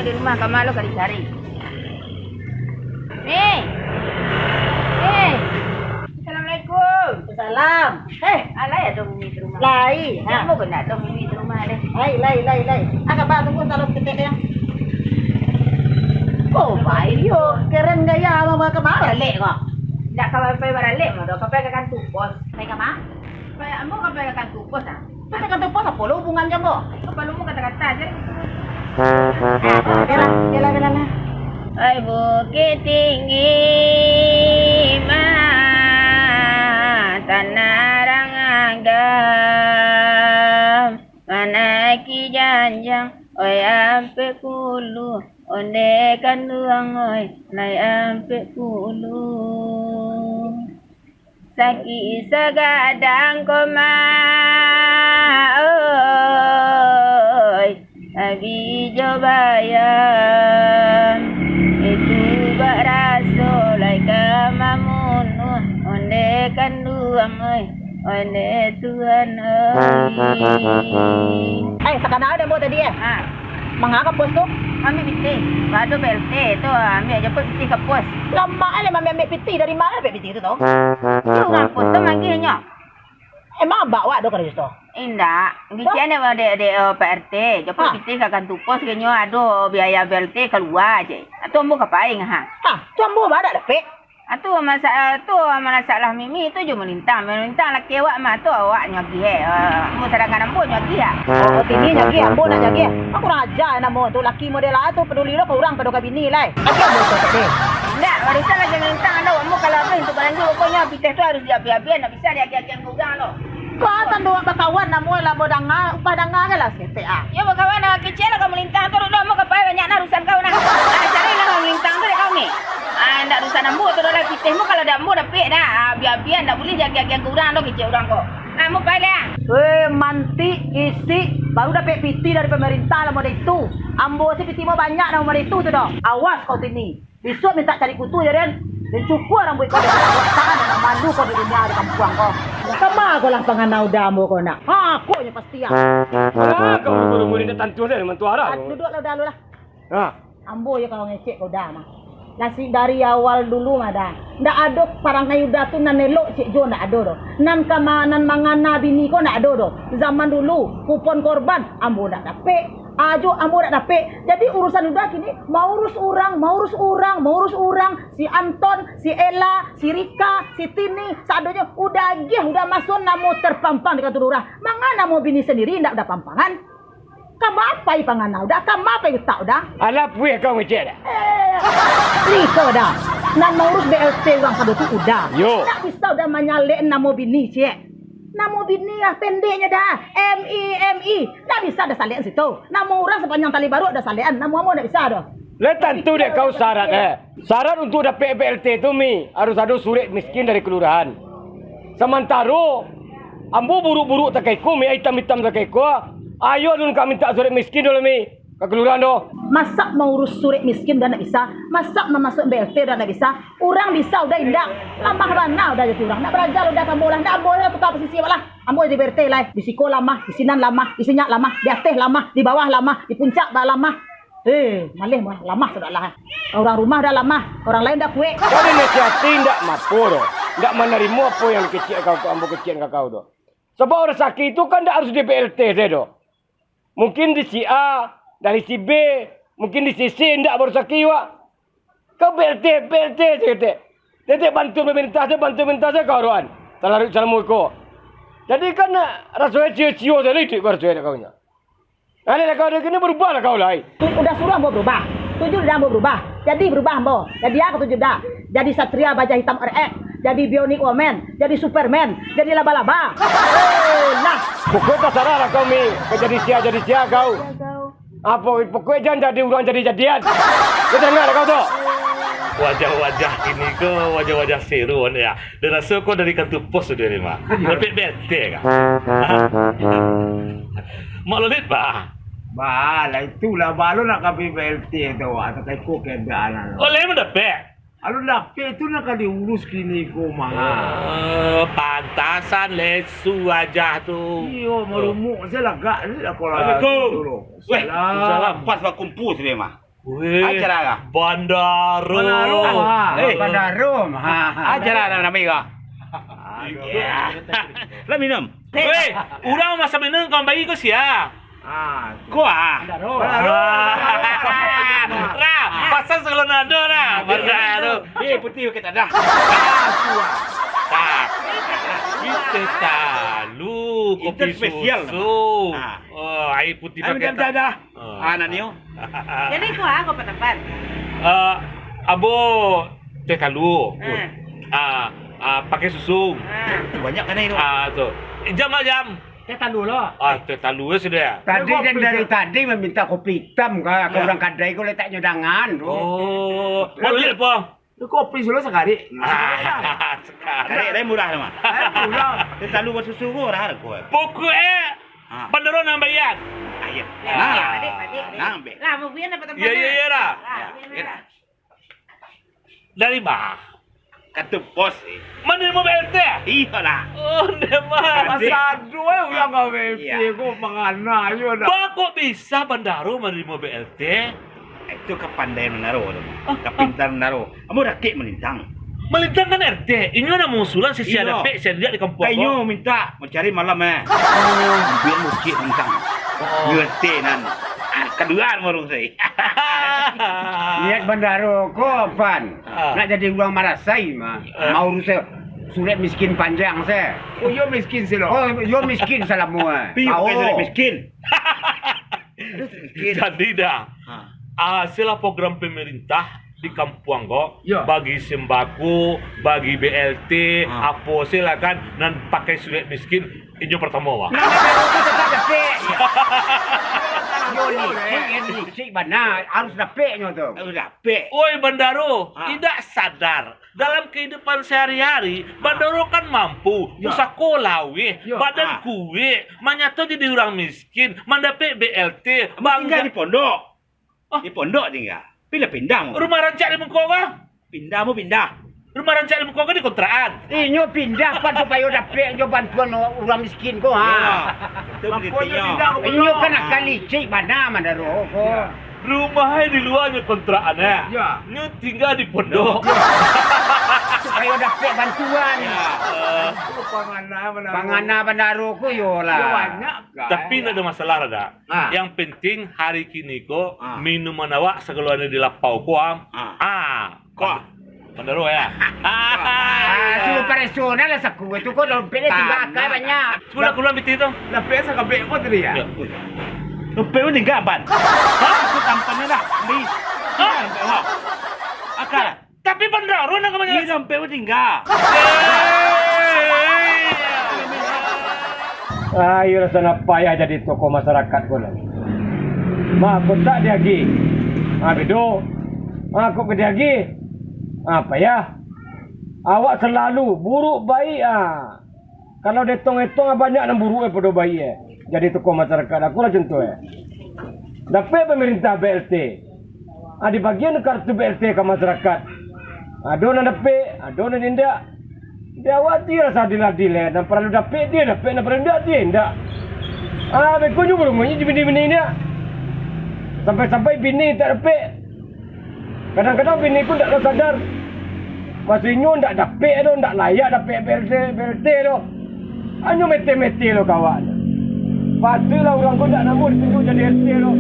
di rumah Kak Malo kali cari. Nih. Assalamualaikum. Salam. Alai ada Mimi di rumah. Lai. Kamu kena ada Mimi di rumah deh. Lai. Agak ba tunggu salam kita ya. Oh, baik yo. Keren gaya mama kemana lek kok. Ndak kau pergi baralek mau kau pergi kan tupos. Baik kemana? Supaya ambo kau pergi kan tupos ah. Kita kata apa lo hubungan kamu? Kepala mu kata-kata aja. Bela. Ai bukit tinggi tanarang agam mana ki janjang oi ampe kulu onde kanduang oi nai ampe kulu saki sagadang koma oi abi jobayam itu baraso lai kamamunuh onde kanduang oi onde Tuhan oi Sakana ada mau tadi ya? Mangaka pos tu? Ambil piti. Bado BLT tu ambil aja piti ke pos. Lama ale mami ambil piti dari mana ambil piti itu tu? Tu orang pos tu manggilnya. Emang bawa do kerja tu? Indak. Gician ada PRT. Jeput piti ke kantor pos kenyo ada biaya BLT keluar je. Atau ambo kapaing ha. Tu ambo ada dapat. Atu masalah Mimi tu je melintang laki awak mah tu awak nyogi mu sedangkan ambo nyogi ya. Oh, bini nyogi ambo nak nyogi. Aku raja namo tu laki model tu peduli lo kurang pada bini lai. Aku ambo tu tadi. Ndak, barusan lagi melintang anda ambo kalau apa untuk barang tu pokoknya pites tu harus diapi-apian nak bisa dia kurang lo. Kuatan dua berkawan namo lah bodanga upah danga lah sete ah. Ya berkawan kecil lah kau melintang tu dah mau kapai banyak nak urusan kau nak. Cari lah melintang tu kau ni. Ndak urusan ambo tu dah pitih mu kalau dak ambo dapat dah. Biar-biar ndak boleh jaga kurang lo kecil orang kau. Mu pai dah. Manti isi baru dapat piti dari pemerintah lah model itu. Ambo si piti mau banyak nama model itu tu dah. Awas kau sini. Besok minta cari kutu ya Ren. Dan cukup orang buat kau dah tangan dan malu kau di dunia di kampung kau. Kama kau lah penganau damu kau nak. Aku nya pasti ah. Kau guru-guru ni tentu dah mentu arah. Duduklah dah lu lah. Ha. Ambo ya kalau ngecek kau dah mah. Nasi dari awal dulu mah dah. Ndak ada parang kayu datu nan elok cik Jo ndak ada doh. Nan kamanan mangana bini kau ndak ada doh. Zaman dulu kupon korban ambo ndak dapet. Ajo ambo ndak dapet. Jadi urusan udah kini mau urus orang. Si Anton, si Ella, si Rika, si Tini, sadonya udah gih udah masuk namo terpampang di kantor urang. Mangana mau bini sendiri ndak ada pampangan. Kamu apa i panganau dah? Kamu apa i tak dah? Alah puih kau ngecek dah. Rika dah. Nan mau urus BLT orang satu tu udah. Yo. Tak bisa udah menyalek namo bini cik. Namo bini lah pendeknya dah. MI. Tak bisa dah salekan situ. Namo orang sepanjang tali baru ada salekan. Namo amo tak bisa dah. Lah tentu dek kau syarat Syarat untuk dapat BLT tu mi harus ada surat miskin dari kelurahan. Sementara ambo buruk-buruk tak kaiku mi hitam-hitam tak kaiku. Ayo dun kami minta surat miskin dulu mi ke kelurahan doh. Masak mau urus surat miskin dah nak bisa. Masak memasuk BLT dah nak bisa. Orang bisa udah indak. Lamah mana udah jadi orang. Nak belajar udah kamu lah. Nak boleh tukar posisi lah. Ambo di BLT lah. Di siko lama, di sinan lama, di sinyak lama, di atas lama, di bawah lama, di puncak dah lama. Malih lama sudahlah. Orang rumah dah lama, orang lain dah kuek. Kau ni nasihatin ndak mampu doh. Ndak menerima apa yang kecil kau ambo kecil kau doh. Sebab orang sakit itu kan ndak harus di BLT saya doh. Mungkin di si A, dari si B, mungkin di si C ndak baru sakit wak. Kau BLT saya. Jadi bantu pemerintah saya kau ruan. Talarik salamu ko. Jadi kan rasanya cio saya itu kau rasanya kau nya. Ada kau dah kini berubah lah kau lah. Udah suruh ambo berubah. Tujuh dah ambo berubah. Jadi berubah ambo. Jadi aku tujuh dah. Jadi Satria Baja Hitam RX. Jadi Bionic Woman. Jadi Superman. Jadi laba-laba. Nah. Pokoknya tak salah lah kau mi. Kau jadi sia kau. Apa pokoknya jangan jadi orang jadi-jadian. Kau dengar lah kau tu. Wajah-wajah ini ke wajah-wajah seru ya. Dan rasa kau dari kantor pos sudah ni mak. Dapat BLT kah? Mak lolit bah. Bah, lah itulah baru nak kami BLT tu. Atau kau ikut keadaan. Oleh mana dapat? Alu dapat tu nak diurus kini ko mah. Pantasan lesu wajah tu. Iyo, merumuk saya lagak ni lah kalau. Assalamualaikum. Salam. Salam. Pas pak kumpul sini mah. Weh, Acara kah? Bandaro. Bandarum. Acara nama kah? Lah minum. Weh, urang masa minum kau bagi kau sia. Kau ah. Ra, pasal Selonado ra. Bandaro. Putih kita dah. Tak. Itu talu kopi Itu spesial. susu. Ah. Oh, air putih Ayo pakai minum dah. Oh. Anak niyo. Jadi kau aku tempat. Abo teh talu. Pakai susu. Banyak kan itu. Tu. Jam. Kita dulu. Teh talu sudah. Tadi dan dari tadi meminta kopi hitam ke orang kadai kau letak nyodangan. Oh, mau lihat apa? Kopi dulu sekali. Sekarang. Ada murah nama. Murah. Kita lu buat susu kau dah kau. Pokoknya Bandaro nang bayar. Ayo. Adik. Lah mau biar dapat tempat. Iya, Ra. Ya. Dari bah. Kata pos. Mana mau BLT? Iya lah. Oh, demah. Masa dua ulang kau Iya. kau mengana ayo dah. Ba kok bisa Bandaro menerima BLT? Itu kepandaian menaruh. Kepintaran menaruh. Kamu rakit melintang. Melintang kan RT. Ini mana mengusulan si Iya. ada saya lihat di kampung. Kayu minta mencari malam biar musik melintang. UST nan. Kedua marung saya. Niat Bandaro kau pan. Ah. Nak jadi orang Marasai mah. Mau saya sulit miskin panjang saya. Oh yo miskin sih lo. Oh yo miskin salamu. Piu Tahu. kayak sudah miskin. Jadi dah. Hasil program pemerintah di kampung kok Ya. bagi sembako, bagi BLT, apa silakan dan pakai sulit miskin ini pertama wah. Nak Bandaro kau tetap dapat. Yo licik benar harus dapatnya tu. Udah pe. Oi Bandaro, tidak sadar dalam kehidupan sehari-hari Bandaro kan mampu sekolah weh, Ya. badan kuwe, manyato jadi orang miskin, mendapat BLT, Tinggal di bangga. pondok. Ah. Di pondok tinggal. Pilih pindah mu. Rumah rancak di Mengkova, Pindah mu pindah. rumah rancak di Mengkova di kontraan. Inyo pindah pan supaya dapat yo bantuan orang miskin ko ha. Itu beritanya. Inyo kan akan licik benar Bandaro ko. Rumahnya di luarnya kontraan ya. Ya. Nyu tinggal di pondok. Supaya dapat bantuan. Pangana Bandaro ko yo lah. Tapi tidak ada masalah ada. Yang penting hari kini ko minuman awak segeluannya di lapau ko Kok? Bandaro ya. Sudah personal lah saku itu ko dompetnya tinggal akal banyak. Sudah keluar biti itu. Dapat sa kabeh ko tadi ya. Lupa pun tinggal ban. Itu tampannya dah. Di. Akal. Tapi Bandaro nak Ini kemana? dompet pun tinggal. Ayo rasa nak payah jadi tokoh masyarakat ko lah. Mak aku tak diagi. Bedo. Aku ke diagi. Apa ya? Awak selalu buruk baik Kalau detong-etong banyak yang buruk pada baik Jadi tokoh masyarakat aku lah contoh Dapat pemerintah BLT. Di bagian kartu BLT ke masyarakat. Ada yang dapat, ada yang tidak. Dia wati rasa adil-adil dan perlu dapat dia dapat, dan perlu tidak dia tidak. Beku juga rumahnya di bini-bini ni. Sampai-sampai bini tak dapat. Kadang-kadang bini pun tak sadar. Maksudnya tak dapat tu, tak layak dapat BLT tu. Hanya mete-mete tu kawan. Patutlah orang pun tak namun ditunjuk jadi RT tu.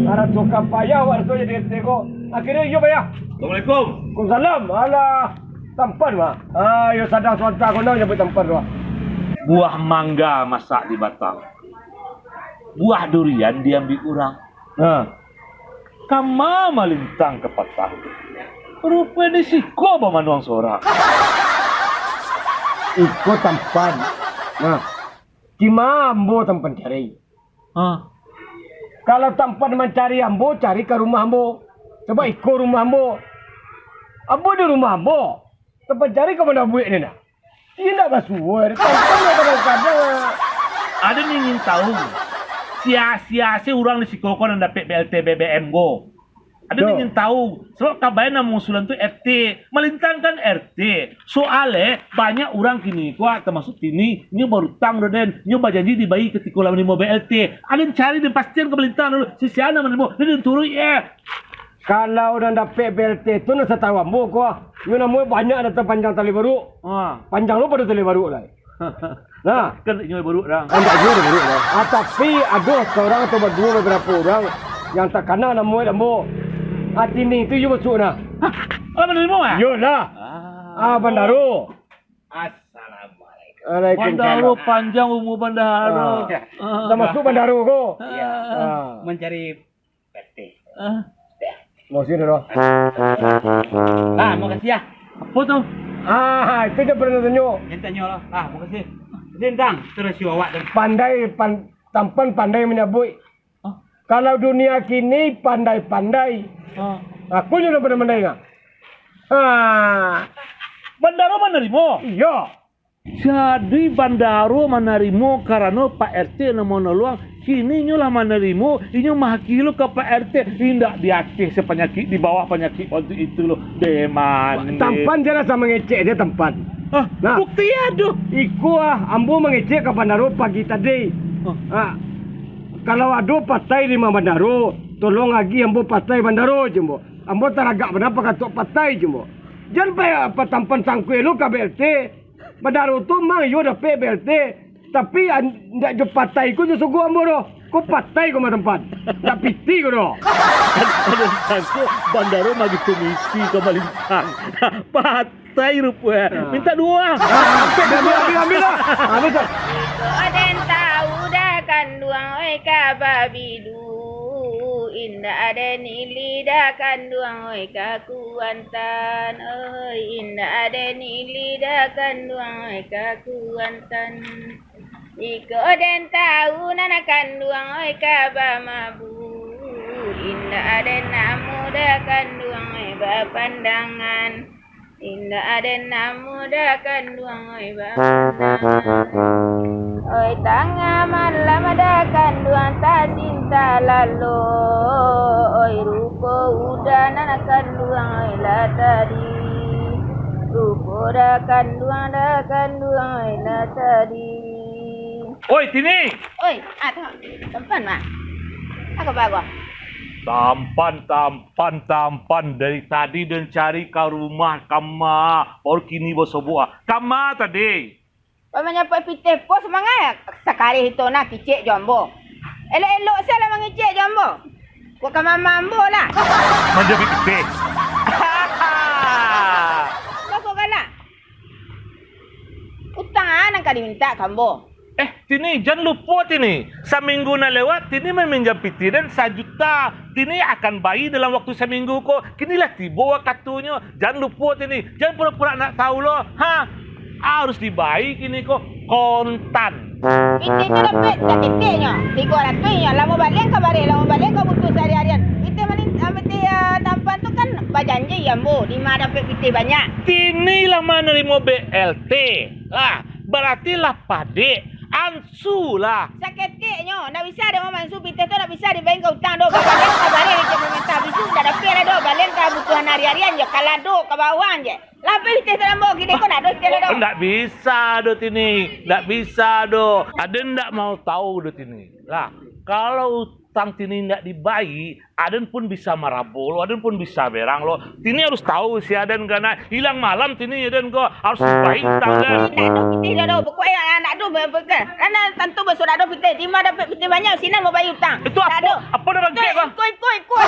Harap suka payah awak rasa jadi RT tu. Akhirnya yo payah. Assalamualaikum. Waalaikumsalam. Alah, tampan mah. Yo sadang suanta kau nak nyebut tampan tu. Buah mangga masak di batang. Buah durian diambil orang. Kama malintang ke patah. Rupanya siko ba manuang sorak. Ikut tampan. Kimambo tampan cari. Kalau tampan mencari ambo, cari ke rumah ambo. Sebab ikut rumah ambo. Ambo di rumah ambo. Tempat cari ke mana buik ni nak? Dia nak basuh. Tampan yang kadang-kadang. Ada yang ingin tahu. Sia-sia si orang di Sikoko yang dapat BLT BBM go. Ada yang ingin tahu. Sebab kabarnya nama usulan tu RT. Melintangkan RT. Soalnya banyak orang kini kuat termasuk kini. Ini baru tang dan ini berjanji dibayi ketika lawan mau BLT. Ada yang cari dan pastian ke melintang dulu. Si siana menerima. Dia turun ya. Kalau dah dapat BLT tu nak tahu ambo ko. Yo namu banyak datang panjang tali baru. Panjang lu pada tali baru lah. Nah, Kan nyoy baru dah. anda juga baru lah. Tapi ada seorang atau berdua beberapa orang yang tak kena namu ambo. Hati ni tu you masuk nah. Alah menerima ah? Yo lah. Bandaro. Assalamualaikum. Waalaikumsalam. Bandaro panjang umur Bandaro. Dah masuk Bandaro ko. Ya. Ah. Mencari PT. Mau sini dah. Makasih ya. Apa tu? Itu dia pernah tunjuk. Yang tanya lah. Makasih. Dendang terus si awak dan Pandai, tampan pandai menyabui. Kalau dunia kini pandai-pandai. Aku juga pandai-pandai enggak? Bandaro menerima. Iya. Jadi Bandaro menerima karena Pak RT nak menolong. Kini nyolah menerima, inyo mahakilo ke Pak RT. Tidak diaktif sepenyakit di bawah penyakit waktu itu loh. Deman. Tampan je lah sama ngecek dia tampan. Nah. Bukti ada. Iku ambo mengecek ke Bandaro pagi tadi. Kalau ada patai di Bandaro, tolong lagi ambo patai Bandaro je mbo. Ambo teragak berapa katok patai je mbo. Jangan payah apa tampan sangkui lu ke BLT. Bandaro tu mang yo dapat BLT. Tapi ndak jo patai ku jo sugu ambo doh. Ku patai ku mah tempat. Tak piti ku doh. Ada Bandaro bagi komisi ke Malintang. Patai rupanya. Minta dua. Ambil lah. Ambil lah. Aden tahu dah kandung oi kababidu. Indah aden ili dah kandung oi kakuantan. Indah aden ili dah kandung oi kakuantan. Iko den tahu nana kandung oi kabamabu. Indah aden namu dah kandung oi bapandangan. Indah aden namu dah kandung oi bapandangan. Oi tanga malam ada kandung tak cinta lalu. Oi ruko udah nana kandung oi lah tadi. Ruko dah kandung oi lah tadi. Oi, Tini. Oi, tengok. Tempan mak. Aku bagus. Tampan dari tadi dan cari ke rumah kama. Baru kini bos sebuah. Kama tadi. Pemanya pak pitih pos semangat. Sekali itu nak kicik jombo. Elok-elok saya lah mengicik jombo. Kau ke mambo lah. Menjadi gede. Kau galak. Utang anak kali minta kambo. Tini, jangan lupa Tini. Seminggu na lewat, Tini meminjam piti dan 1 juta. Tini akan bayar dalam waktu seminggu kok. Kinilah tiba waktunya. Jangan lupa Tini. Jangan pura-pura nak tahu loh. Harus dibayar kini kok kontan. Piti tu dapat sakitnya. 300-nya. Lama balik kau balik. Lama balik kau butuh sehari-harian. Piti tampan tu kan berjanji ya bu. 5 dapat piti banyak. Tini lah menerima BLT. Lah, berarti lah padik. Ansu lah. Sakitnya. Tak bisa ada orang mansu. Piti tu tak bisa dibayar kau hutang doh. Kau balik kau balik. Kau minta bisu. Tak dapat lah doh. Balik kau butuhan hari-harian je. Kalau doh ke bawah je. Lapis piti tu nambah. Kini kau nak doh setiap doh. Tak bisa doh Tini. Tak bisa doh. Ada ndak mau tahu doh Tini. Lah, kalau utang Tini ndak dibayar, Aden pun bisa marabol, Aden pun bisa berang lo. Tini harus tahu si Aden karena hilang malam Tini Aden kok harus dibayar utang dan. Nak doh piti lah doh. Pokoknya nak doh berbekas. Karena tentu besok nak doh piti. 5 dapat piti banyak. Sini mau bayar utang. Itu apa? Apa dah bangkit kau? Ikut.